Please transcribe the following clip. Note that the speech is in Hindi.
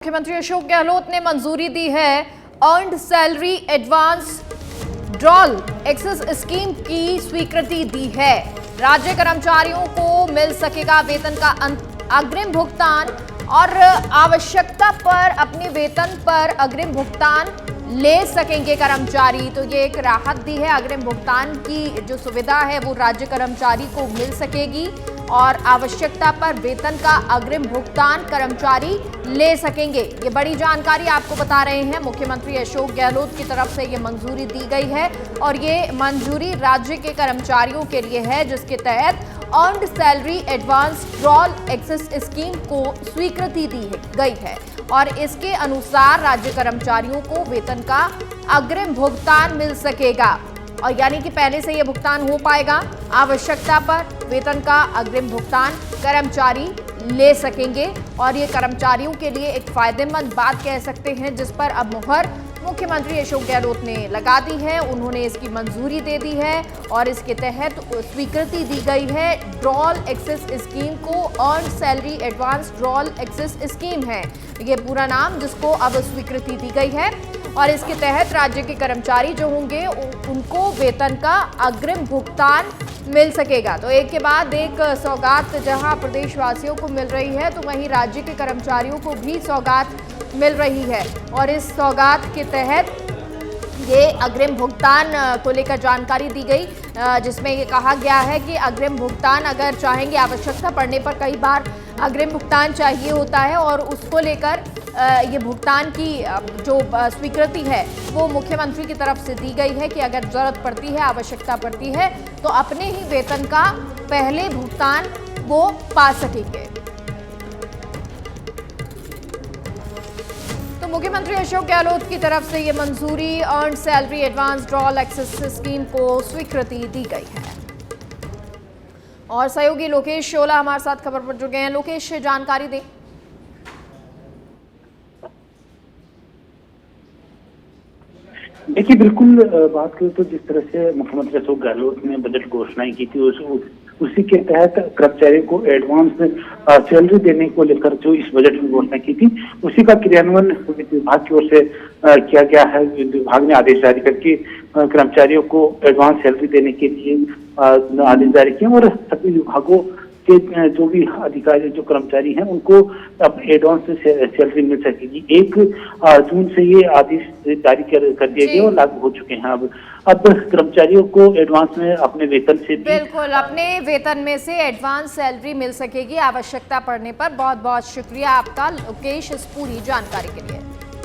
मुख्यमंत्री अशोक गहलोत ने मंजूरी दी है earned salary advance drawal access scheme की स्वीकृति दी है। राज्य कर्मचारियों को मिल सकेगा वेतन का अग्रिम भुगतान और आवश्यकता पर अपने वेतन पर अग्रिम भुगतान ले सकेंगे कर्मचारी। तो ये एक राहत दी है, अग्रिम भुगतान की जो सुविधा है वो राज्य कर्मचारी को मिल सकेगी और आवश्यकता पर वेतन का अग्रिम भुगतान कर्मचारी ले सकेंगे। ये बड़ी जानकारी आपको बता रहे हैं, मुख्यमंत्री अशोक गहलोत की तरफ से ये मंजूरी दी गई है और ये मंजूरी राज्य के कर्मचारियों के लिए है, जिसके तहत earned salary advance drawal access scheme को स्वीकृति दी गई है और इसके अनुसार राज्य कर्मचारियों को वेतन का अग्रिम भुगतान मिल सकेगा और यानी कि पहले से यह भुगतान हो पाएगा। आवश्यकता पर वेतन का अग्रिम भुगतान कर्मचारी ले सकेंगे और ये कर्मचारियों के लिए एक फायदेमंद बात कह सकते हैं, जिस पर अब मुहर मुख्यमंत्री अशोक गहलोत ने लगा दी है। उन्होंने इसकी मंजूरी दे दी है और इसके तहत स्वीकृति दी गई है ड्रॉल एक्सेस स्कीम को। Earned salary advance drawal access scheme है ये पूरा नाम, जिसको अब स्वीकृति दी गई है और इसके तहत राज्य के कर्मचारी जो होंगे उनको वेतन का अग्रिम भुगतान मिल सकेगा। तो एक के बाद एक सौगात जहां प्रदेशवासियों को मिल रही है, तो वहीं राज्य के कर्मचारियों को भी सौगात मिल रही है और इस सौगात के तहत ये अग्रिम भुगतान को लेकर जानकारी दी गई, जिसमें ये कहा गया है कि अग्रिम भुगतान अगर चाहेंगे, आवश्यकता पड़ने पर कई बार अग्रिम भुगतान चाहिए होता है और उसको लेकर ये भुगतान की जो स्वीकृति है वो मुख्यमंत्री की तरफ से दी गई है कि अगर जरूरत पड़ती है, आवश्यकता पड़ती है तो अपने ही वेतन का पहले भुगतान वो पा सकेंगे। तो मुख्यमंत्री अशोक गहलोत की तरफ से ये मंजूरी earned salary advance drawal access scheme को स्वीकृति दी गई है। और सहयोगी लोकेश शोला हमारे साथ खबर पर जुड़ गए हैं। लोकेश, जानकारी दें। देखिए, बिल्कुल बात करें तो जिस तरह से मुख्यमंत्री अशोक गहलोत ने बजट घोषणाएं की थी उसी के तहत कर्मचारियों को एडवांस सैलरी देने को लेकर जो इस बजट में घोषणा की थी उसी का क्रियान्वयन विभाग की ओर से किया गया है। विभाग ने आदेश जारी करके कर्मचारियों को एडवांस सैलरी देने के लिए आदेश जारी किए और सभी विभागों के जो भी अधिकारी जो कर्मचारी हैं उनको अब एडवांस सैलरी मिल सकेगी। 1 जून से ये आदेश जारी कर दिए गए और लागू हो चुके हैं। अब कर्मचारियों को एडवांस में अपने वेतन से बिल्कुल अपने वेतन में से एडवांस सैलरी मिल सकेगी आवश्यकता पड़ने पर। बहुत बहुत शुक्रिया आपका लोकेश इस पूरी जानकारी के लिए।